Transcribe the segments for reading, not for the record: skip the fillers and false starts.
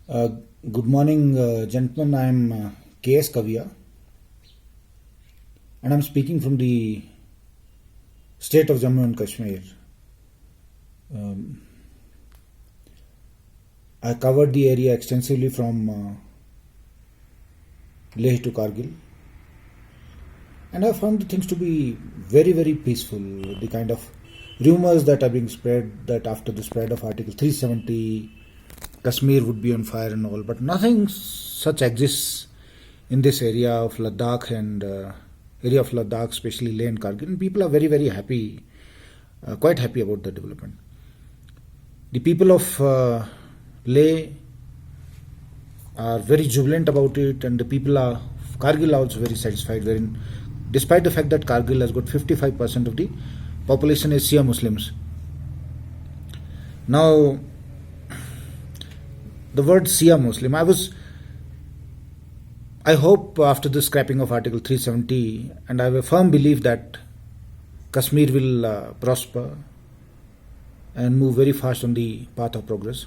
Uh, Good morning, gentlemen. I'm K.S. Kavya, and I'm speaking from the state of Jammu and Kashmir. Um, I covered the area extensively from Leh to Kargil, and I found the things to be very, very peaceful. The kind of rumors that are being spread that after the spread of Article 370, Kashmir would be on fire and all, but nothing such exists in this area of Ladakh and especially Leh and Kargil. And people are very, very happy, quite happy about the development. The people of Leh are very jubilant about it, and the people of Kargil are also very satisfied. Wherein, despite the fact that Kargil has got 55% of the population is Shia Muslims. Now, the word Shia Muslim, I hope after the scrapping of Article 370, and I have a firm belief that Kashmir will prosper and move very fast on the path of progress.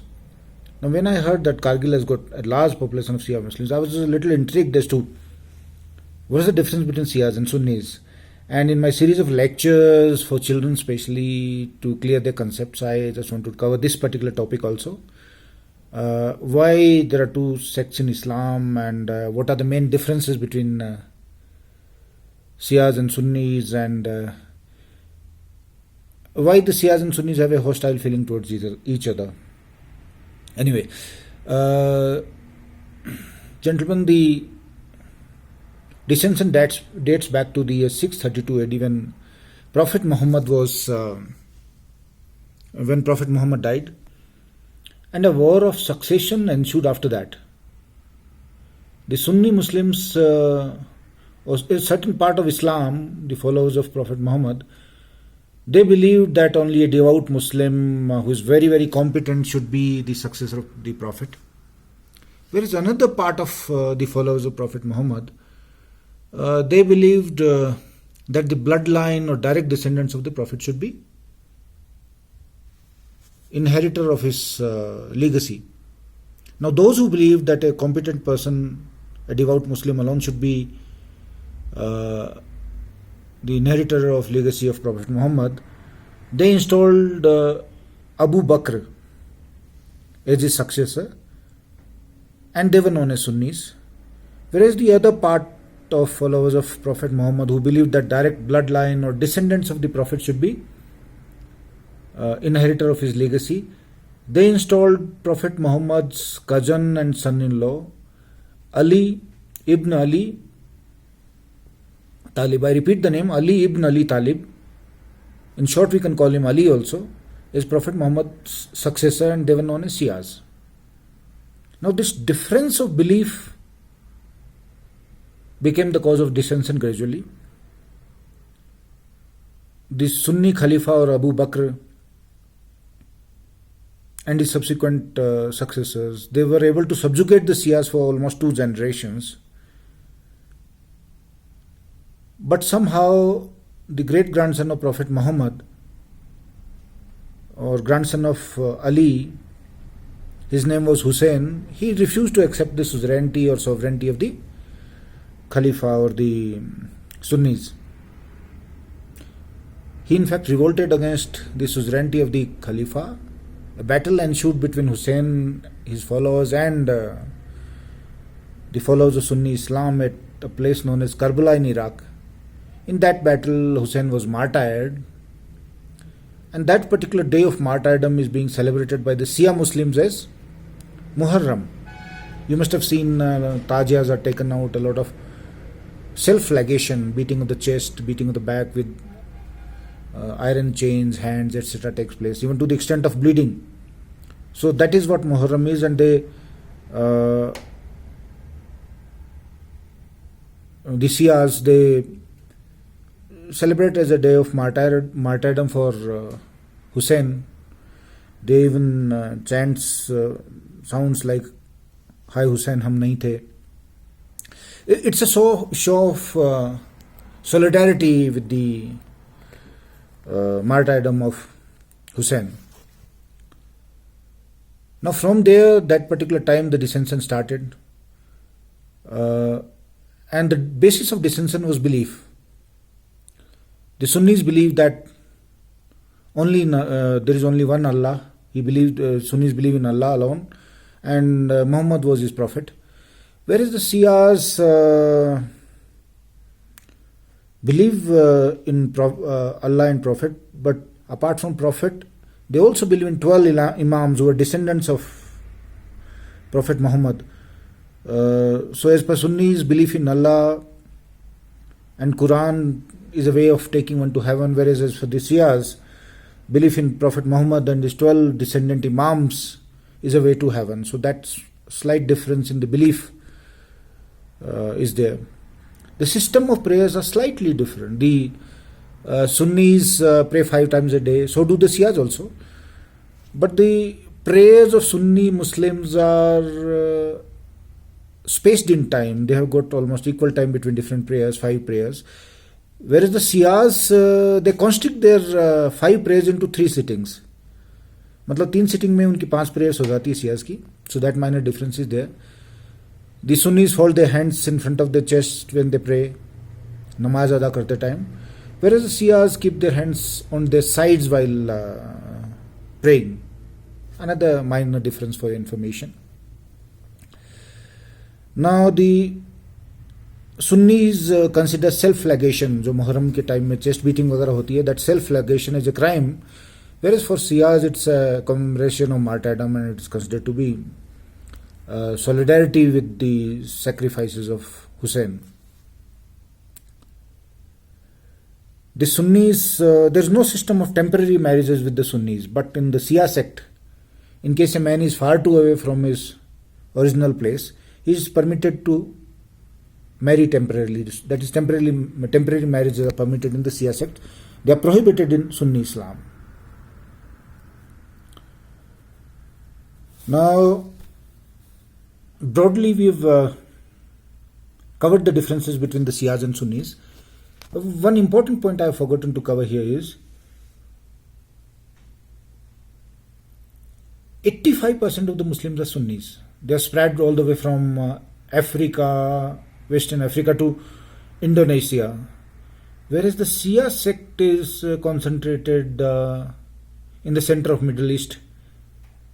Now, when I heard that Kargil has got a large population of Shia Muslims, I was a little intrigued as to what is the difference between Shias and Sunnis. And in my series of lectures for children, especially to clear their concepts, I just want to cover this particular topic also. Why there are two sects in Islam, and what are the main differences between Shias and Sunnis, and why the Shias and Sunnis have a hostile feeling towards each other. Anyway, gentlemen, the dissension dates back to the year 632 AD when Prophet Muhammad died, and a war of succession ensued after that. The Sunni Muslims, or a certain part of Islam, the followers of Prophet Muhammad, they believed that only a devout Muslim who is very, very competent should be the successor of the Prophet. Whereas another part of the followers of Prophet Muhammad, they believed that the bloodline or direct descendants of the Prophet should be inheritor of his legacy. Now, those who believed that a competent person, a devout Muslim alone, should be the inheritor of legacy of Prophet Muhammad, they installed Abu Bakr as his successor, and they were known as Sunnis. Whereas the other part of followers of Prophet Muhammad who believed that direct bloodline or descendants of the Prophet should be inheritor of his legacy, they installed Prophet Muhammad's cousin and son-in-law, Ali ibn Ali Talib. I repeat the name, Ali ibn Ali Talib. In short, we can call him Ali also, is Prophet Muhammad's successor, and they were known as Shias. Now, this difference of belief became the cause of dissension gradually. The Sunni Khalifa or Abu Bakr and his subsequent successors, they were able to subjugate the Shias for almost 2 generations. But somehow the great grandson of Prophet Muhammad, or grandson of Ali, his name was Hussein, he refused to accept the suzerainty or sovereignty of the Khalifa or the Sunnis. He in fact revolted against the suzerainty of the Khalifa. A battle ensued between Hussein, his followers, and the followers of Sunni Islam at a place known as Karbala in Iraq. In that battle, Hussein was martyred, and that particular day of martyrdom is being celebrated by the Shia Muslims as Muharram. You must have seen tajias are taken out, a lot of self-flagellation, beating of the chest, beating of the back with iron chains, hands, etc. takes place, even to the extent of bleeding. So that is what Muharram is, and they the Shias, they celebrate as a day of martyrdom for Hussein. They even chants sounds like "Hi Hussein, hum nahi the." It's a show of solidarity with the martyrdom of Hussein. Now from there, that particular time, the dissension started. And the basis of dissension was belief. The Sunnis believe that there is only one Allah. Sunnis believe in Allah alone, and Muhammad was his prophet. Whereas the Shias believe in Allah and Prophet, but apart from Prophet, they also believe in 12 Imams who are descendants of Prophet Muhammad. So as per Sunnis, belief in Allah and Quran is a way of taking one to heaven, whereas as for the Shias, belief in Prophet Muhammad and his 12 descendant Imams is a way to heaven. So that's slight difference in the belief is there. The system of prayers are slightly different. The Sunnis pray 5 times a day, so do the Shias also. But the prayers of Sunni Muslims are spaced in time. They have got almost equal time between different prayers, 5 prayers. Whereas the Shias, they constrict their 5 prayers into 3 sittings. मतलब 3 sitting में उनकी 5 prayers हो जाती है Shias की. So that minor difference is there. The Sunnis fold their hands in front of their chest when they pray, namaz ada karte time, whereas the Shias keep their hands on their sides while praying. Another minor difference for your information. Now the Sunnis consider self-flagellation, जो मुहर्रम के time में chest beating वगैरह होती है, that self-flagellation is a crime, whereas for Shias it's a commemoration of martyrdom and it's considered to be solidarity with the sacrifices of Hussein. The Sunnis, there is no system of temporary marriages with the Sunnis, but in the Shia sect, in case a man is far too away from his original place, he is permitted to marry temporarily. That is, temporary marriages are permitted in the Shia sect. They are prohibited in Sunni Islam. Now, broadly, we've covered the differences between the Shias and Sunnis. One important point I have forgotten to cover here is 85% of the Muslims are Sunnis. They are spread all the way from Africa, Western Africa to Indonesia. Whereas the Shia sect is concentrated in the center of Middle East.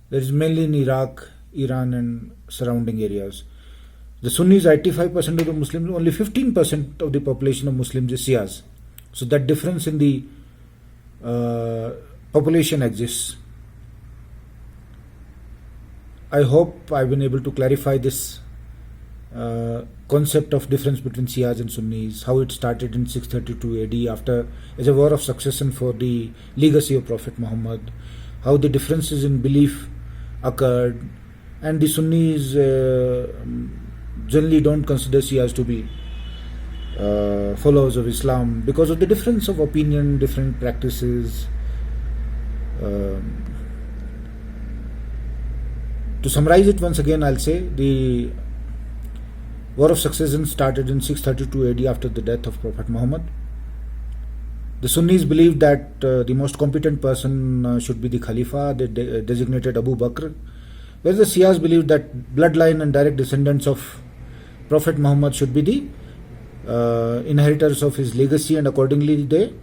There is mainly in Iraq, Iran and surrounding areas. The Sunnis are 85% of the Muslims, only 15% of the population of Muslims is Shias. So that difference in the population exists. I hope I've been able to clarify this concept of difference between Shias and Sunnis, how it started in 632 AD as a war of succession for the legacy of Prophet Muhammad, how the differences in belief occurred, and the Sunnis generally don't consider Shias to be followers of Islam because of the difference of opinion, different practices. To summarize it once again, I'll say the war of succession started in 632 AD after the death of Prophet Muhammad. The Sunnis believed that the most competent person should be the Khalifa. They designated Abu Bakr. Whereas the Shias believed that bloodline and direct descendants of Prophet Muhammad should be the inheritors of his legacy, and accordingly they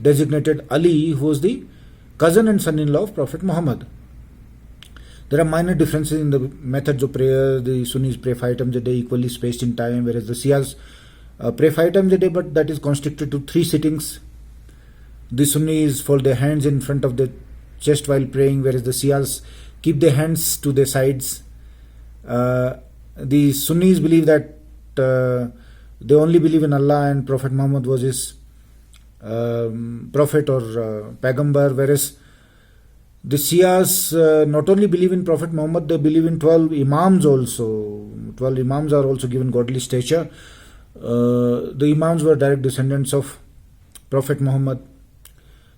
designated Ali, who was the cousin and son-in-law of Prophet Muhammad. There are minor differences in the methods of prayer. The Sunnis pray 5 times a day, equally spaced in time, whereas the Shias pray 5 times a day, but that is constricted to 3 sittings. The Sunnis fold their hands in front of the chest while praying, whereas the Shias keep their hands to their sides. The Sunnis believe that they only believe in Allah and Prophet Muhammad was his prophet or Pagambar, whereas the Shias not only believe in Prophet Muhammad, they believe in 12 Imams also. 12 Imams are also given godly stature. The Imams were direct descendants of Prophet Muhammad.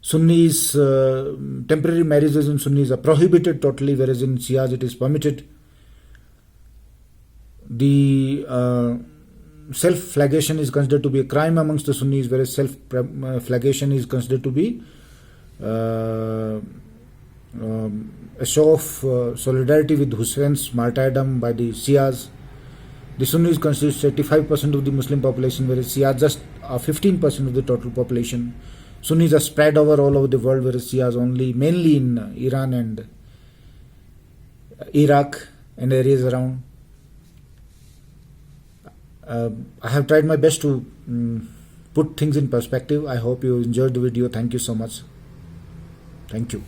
Sunnis, temporary marriages in Sunnis are prohibited totally, whereas in Shias it is permitted. The self-flagellation is considered to be a crime amongst the Sunnis, whereas self-flagellation is considered to be a show of solidarity with Hussein's martyrdom by the Shias. The Sunnis constitute 85% of the Muslim population, whereas Shias just are 15% of the total population. Sunnis are spread all over the world, whereas Shias only, mainly in Iran and Iraq and areas around. I have tried my best to put things in perspective. I hope you enjoyed the video. Thank you so much. Thank you.